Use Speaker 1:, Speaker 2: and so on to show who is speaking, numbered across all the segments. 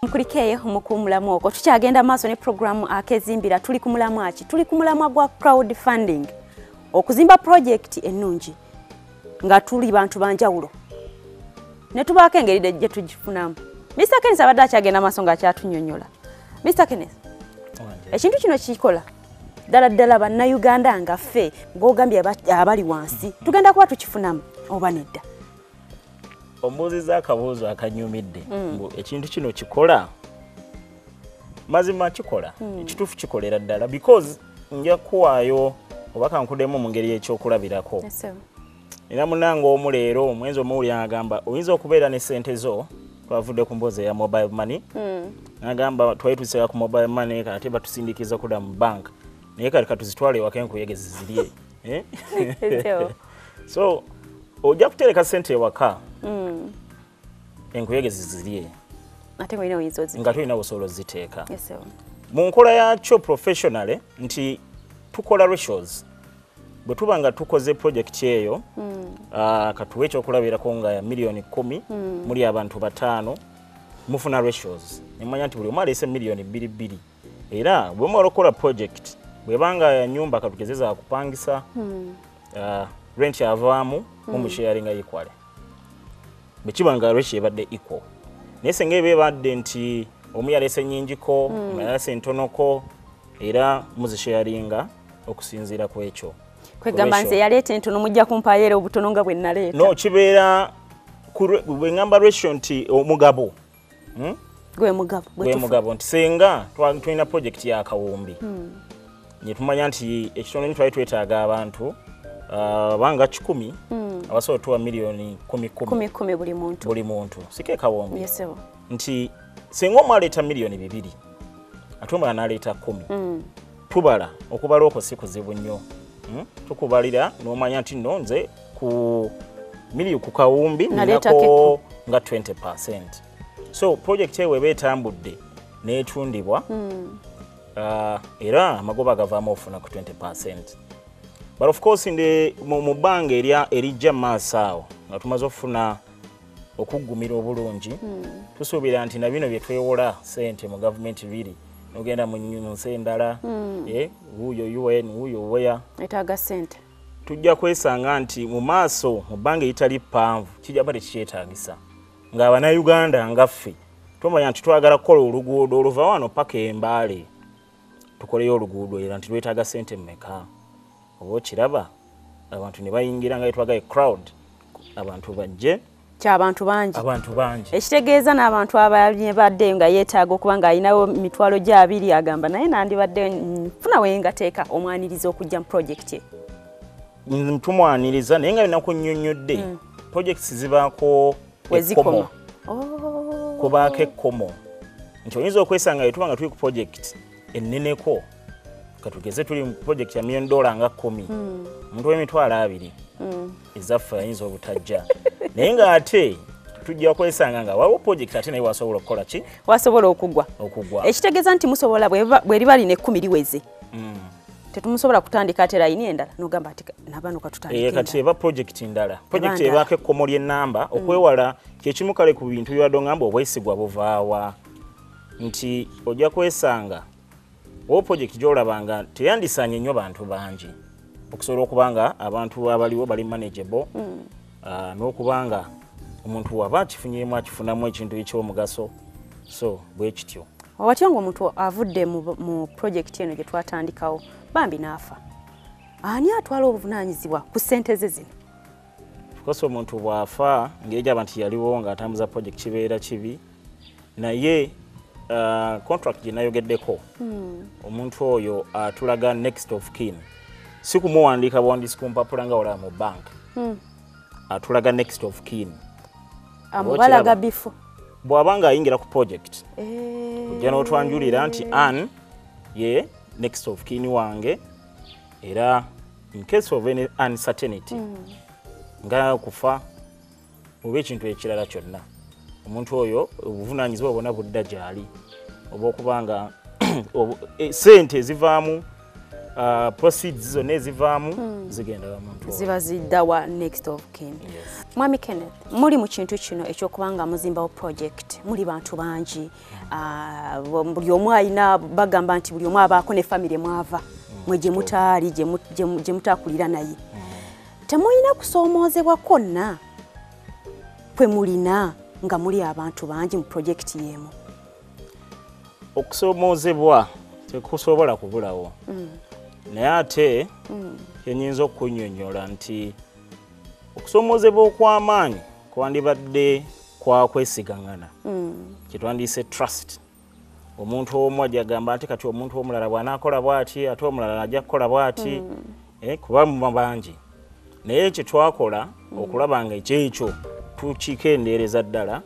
Speaker 1: Mkulikeye umukumulamu oko tukyagenda maaso ne program Akeezimbira tuli ku mulamwa ki tuli ku mulamwa gwa crowdfunding okuzimba project ennungi nga tuli bantu banjawulo ne tubaako engeri gye tugifunamu. Mr. Kenneth abadde akyagenda maaso nga akyatunyonnyola. Mr. Kenneth, ekintu kino kikola ddala bannayuganda nga ffe ng'ogambye abali wansi tugenda kuba tukifunamu oba nedda?
Speaker 2: Ombuuziza akabuuzo akanyumidde mbu ekintu kino kikola mazima kikola ekituufu kikolera ddala because nja kuwaayo oba kankudemu mu ngeri ekyokulabirako. Era munange omu leero omwenzi omuwuli agamba oyinza okubeera ne ssente zo twavudde ku mboozi ya mobile money agamba twayituusira ku mobile money kati batusindikiza kudda mu bank naye kati katuzitwale ewaka enkuyege zizirye. So ojja kutereka ssente ewaka enkuyege zizirye nga tulina busobola oziteeka mu nkola yakyo professionally nti tukola ratios bwe tuba nga tukoze project eyo katuwa ekyokulabirako nga ya miliyoni 10 muli abantu 5 mufuna ratios nemanya nti buli omu aleese miliyoni 2 era bwe mumala okukola project bwebanga ya nyumba katugezeza kupangisa rent yavaamu mumusharinga equal bekiba nga ratio ebadde equal naye senga ebadde nti omu yaleese nnyingiko omulala yaleese ntonoko era muzisharinga okusinziira ku ekyo.
Speaker 1: Kwegamba nze yaleeta entono mujja kumpaayera obutono nga bwe naleeta.
Speaker 2: No, kibeera bwe ngamba ratio nti omugabo.
Speaker 1: Gwe mugabo
Speaker 2: nti senga tulina project ya kawumbi. Nye tumanya nti ekitono twali twetaaga abantu banga 10 abasobola tuwa miliyoni 10 buli muntu sike kawumbi. Nti senga omu aleeta miliyoni 2 ate omulala n'aleeta 10 tubala okubala okwo si kuzibu nnyo. Tukubalira n'omanya nti nno nze ku miliyoni ku kawumbi nako nga 20%. So project ewe betambudde n'etundibwa era amagoba gavaamu ofuna ku 20%. But of course mu bbanga erijja maaso awo nga tumaze okufuna okuggumira obulungi tusuubira nti na bino bye twewola ssente mu gavumenti biri nogenda mu nsi endala wuuyo UN wuuyo weya
Speaker 1: etaaga ssente
Speaker 2: tujja kwesanga nti mu maaso mu bbanga eritali ppanvu kijja bate kikyetaagisa ng'Abannayuganda nga ffe tumanya nti twagala kukola oluguudo oluva wano paka Embaale tukoleyo oluguudo era nti lwetaaga ssente mmeka oba okiraba abantu ne bayingira nga twagaye crowd abantu bajje
Speaker 1: ky'abantu bangi ekitegeeza n'abantu abadde nga yeetaaga okuba ng'alinawo mitwalo gya 2 agamba naye nandibadde nfuna we ngateeka omwaniriza okujja mu project ye.
Speaker 2: Tumwaniriza naye nga binaku nnyonnyodde projects zibaako ekkomo kubaako ekkomo nti oyinza okwesanga yetuba nga tuli ku project enneneko katugeze tuli mu project ya $1 million nga 10 omuntu w'emitwalo 2 ezaffe ayinza obutajja naye ng'ate tujja kwesanga nga waliwo project ate naye wasobola okukola ki
Speaker 1: wasobola okugwa ekitegeeza nti musobola bwe liba lina 10 liweze tetumusobola kutandika ate layini endala nogamba ati nabano katutandika
Speaker 2: kati eba project ndala project ebaako ekkomo ly'ennamba okwewala kyekimu kale ku bintu by'wadde ngamba obwesigwa buvaawa nti ojja kwesanga owo project gy'olabanga teyandisaanye nnyo bantu bangi okusobola okubanga abantu abaliwo bali manageable n'okubanga omuntu waba akifunyemu akifunamu ekintu eky'omugaso so bwe kityo.
Speaker 1: Watyo ng'omuntu avudde mu project eno gye twatandikawo bambi n'afa ani atwala obuvunaanyizibwa ku ssente ze zino?
Speaker 2: Because omuntu bw'afa ngeri gyaba nti yaliwo ng'atambuza project kibeera kibi naye contract gye nayogeddeko omuntu oyo atulaga next of kin si kumuwandiika buwandiisi ku mpapula nga olaba mu bank atulaga next of kin
Speaker 1: amubalaga bifo
Speaker 2: bw'aba ng'ayingira ku project ojja n'otwanjulira nti Ann ye next of kin wange era in case of any uncertainty nga kufa oba ekintu ekirala kyonna omuntu oyo obuvunaanyizibwa bwonna budda gy'ali oba okubanga ssente ezivaamu proceeds zonna ezivaamu zigenda bamuntu
Speaker 1: ziba zidda wa next of kin. Mwami Kenneth, muli mu kintu kino ekyokubanga muzimbawo project muli bantu bangi buli omu alina bagamba nti buli omu abaako ne family mwava mwe gye mutaali gye mutaakulira naye temulina kusoomoozebwa konna kwe mulina nga muli abantu bangi mu project y'emu?
Speaker 2: Okusoomoozebwa tekusobola kubulawo naye ate kyenyinza okunnyonnyola nti okusoomoozebwa okw'amaanyi kwandibadde kwa kwesigaŋŋana kyetwandiise trust. Omuntu omu ajja agamba nti kati omuntu omulala bw'anaakola bw'ati ate omulala ajja kukola bw'ati kuba mu bangi naye ekyo twakola okulaba nga ekyekyo tukikendeereza ddala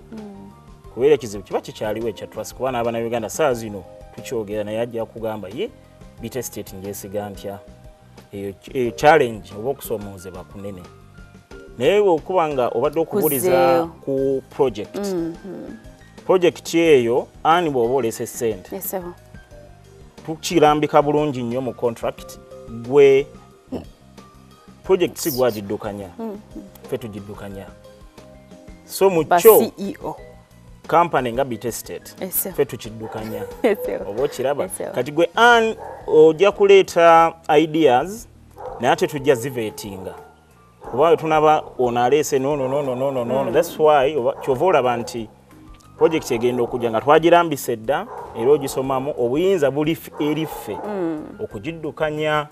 Speaker 2: kubeera ekizibu kiba kikyaliwo ekya trust kuba n'Abannayuganda saa zino tukyogera naye ajja kugamba ye bitestate ngyesiga ntya eyo challenge oba okusoomoozebwa kunene naye okuba nga obadde okubuliza ku project eyo ani bw'oba oleese ssente tukirambika bulungi nnyo mu contract gwe project si gwagiddukanya ffe tugiddukanya so mu kyo company nga bitestate ffe tukiddukanya oba okiraba kati gwe an ojja kuleeta ideas naye ate tujja ziveetinga kuba tunaba ono aleese no that's why kyova olaba nti project egenda okujja nga twagirambisa edda era ogisomamu obuyinza buli eri ffe okugiddukanya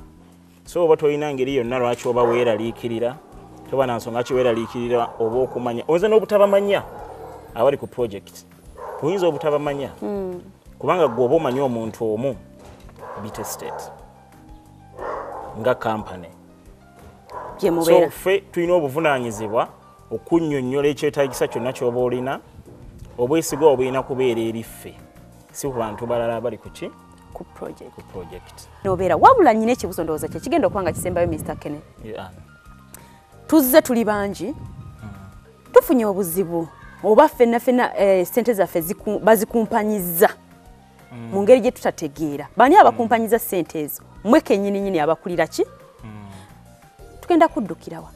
Speaker 2: so oba tolina ngeri yonna lwaki oba weeraliikirira toba na nsonga ki weeraliikirira oba okumanya oyinza n'obutabamanya abali ku project oyinza obutabamanya kubanga gwe oba omanyi omuntu omu bitestate nga company so ffe tulina obuvunaanyizibwa okunnyonnyola ekyetaagisa kyonna ky'oba olina obwesigwa obulina kubeera eri ffe si ku bantu balala abali kuki
Speaker 1: ku
Speaker 2: project
Speaker 1: nobeera wabula nnyina ekibuzo ndowooza kye kigenda okuba nga kisembayo Mr. Kenneth. Tuzze tuli bangi tufunye obuzibu oba ffenna ssente zaffe bazikumpanyiza mu ngeri gye tutategeera bani abakumpanyiza ssente ezo mmwe kennyini abakulira ki tugenda kuddukirawa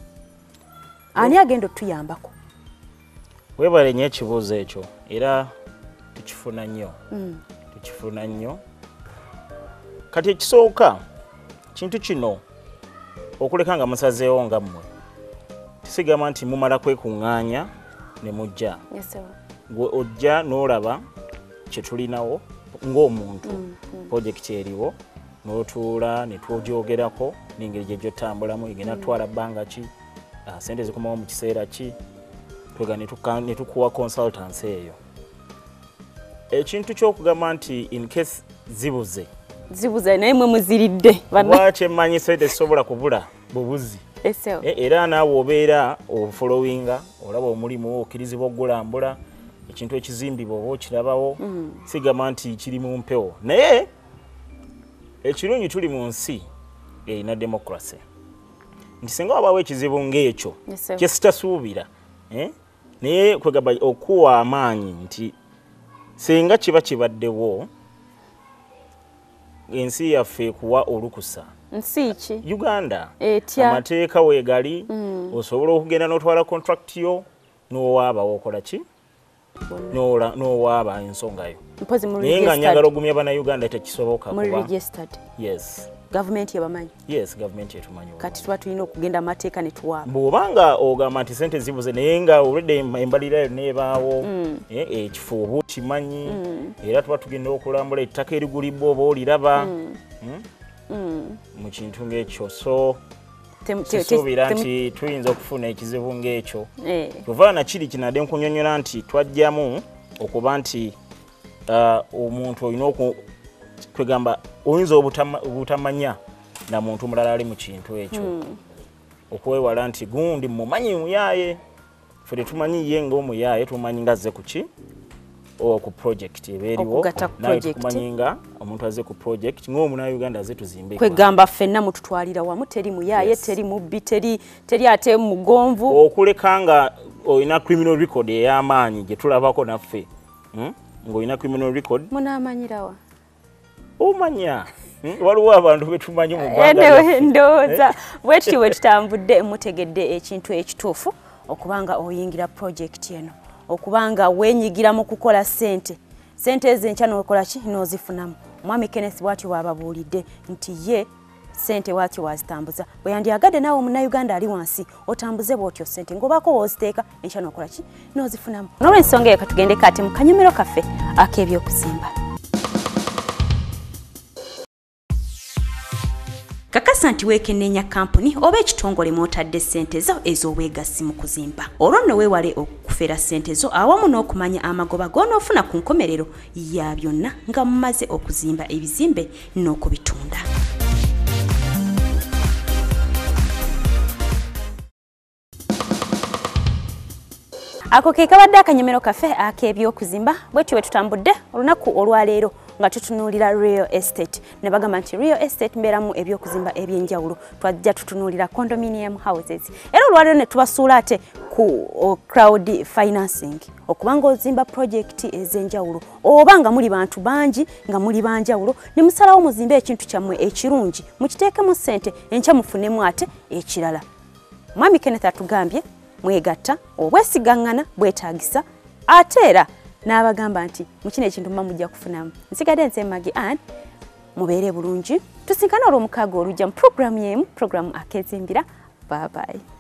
Speaker 1: ani agenda otuyambako?
Speaker 2: Weebale nnyo ekibuuzo ekyo era tukifuna nnyo kati ekisooka kintu kino okuleka nga musazeewo nga mmwe tisigama nti mumala kwekuŋŋaanya ne mujja gwe ojja n'olaba kye tulinawo ng'omuntu project eriwo n'otuula ne twogyogerako n'engeri gye gy'otambulamu egenda tutwala bbanga ki ssente zikomawo mu kiseera ki twega ne tukuwa consultants eyo ekintu ky'okugamba nti in case zibuze naye mwe muziridde lwaki emmanyi ssente zisobola kubula bubuzi era naawe obeera ofollowinga olaba omulimu okkirizibwa okugulambula ekintu ekizimbibwa oba okirabawo sigamba nti kiri mu mpewo naye ekirungi tuli mu nsi erina democracy nti singa wabaawo ekizibu ng'ekyo kye sitasuubira naye kwegamba okuwa amaanyi nti singa kiba kibaddewo ensi yaffe kuwa olukusa
Speaker 1: nsi ki
Speaker 2: Uganda amateeka weegali osobola okugenda n'otwala contract yo n'owaaba wokola ki n'owaaba ensonga yo naye nga njagala ogumya bannayuganda tekisoboka kuba yes
Speaker 1: gavumenti ebamanyi
Speaker 2: gavumenti etumanyi
Speaker 1: kati tuba tulina okugenda amateeka ne tuwaaba
Speaker 2: bw'obanga ogamba nti sente zibuze naye nga olwedde embalira yonna ebaawo ekifo oba okimanyi era tuba tugenda okulambula ettaka erigulibbwa oba oliraba mu kintu ng'ekyo so kisuubira nti tuyinza okufuna ekizibu ng'ekyo kuva nakiri kinadde nkunyonnyola nti twajjamu okuba nti omuntu olina kwegamba oyinza obutamanya na muntu mulala ali mu kintu ekyo okwewala nti gundi mumanyi muyaaye ffe tetumanyi ye ng'omuyaaye tumanyi nga azze ku ki ku project ebeeriwo naye tukumanyi nga omuntu azze ku project ng'omunnayuganda azze tuzimbe
Speaker 1: kwegamba ffenna mututwalira wamu teri muyaaye teri mubbi teri ate mugonvu
Speaker 2: okuleka nga olina criminal record ey'amaanyi gye tulabako naffe ng'olina criminal record
Speaker 1: munaamanyirawa
Speaker 2: omanya waliwo abantu betumanyi mu ggwanga
Speaker 1: ndowooza bwetutyo bwe tutambudde mutegedde ekintu ekituufu okubanga oyingira projekiti eno okubanga wenyigira mu kukola ssente ezo n'okola ki n'ozifunamu. Omwami Kenneth bw'atyo bw'ababuulidde nti ye ssente waaki wazitambuza bwe yandiyagadde naawe Munnayuganda ali wansi otambuze bw'otyo ssente ng'obaako w'oziteeka enkya n'okola ki n'ozifunamu. N'olw'ensonga eyo katugende kati mu kanyumiro kaffe ak'ebyokuzimba. Kakasa nti weekenneenya kampuni oba ekitongole mw'otadde ssente zo ez'obwegassi mu kuzimba. Olwo nno weewale okufera ssente zo awamu n'okumanya amagoba g'onoofuna ku nkomerero ya byonna nga mumaze okuzimba ebizimbe n'okubitunda. Ako ke kabadde akanyomero kaffe ak'ebyokuzimba bwetyo bwe tutambudde olunaku olwaleero nga tutunuulira real estate. Ne bagamba nti real estate mbeeramu ebyokuzimba eby'enjawulo. Twajja tutunuulira condominium houses. Era olwaleero ne tubasuula ate ku crowd financing okubanga ozimba projekiti ez'enjawulo oba nga muli bantu bangi nga muli banjawulo ne musalawo muzimbe ekintu kyammwe ekirungi mukiteekemu ssente enkya mufunemu ate ekirala. Mwami Kenneth atugambye mwegatta obwesigaŋŋana bwetaagisa ate era n'abagamba nti mu kino ekintu mba mujja kufunamu. Nsigadde nze Maggie Ann, mubeere bulungi tusinkane olw'omukaaga olujja mu programu y'emu, programu Akeezimbira. Bye bye.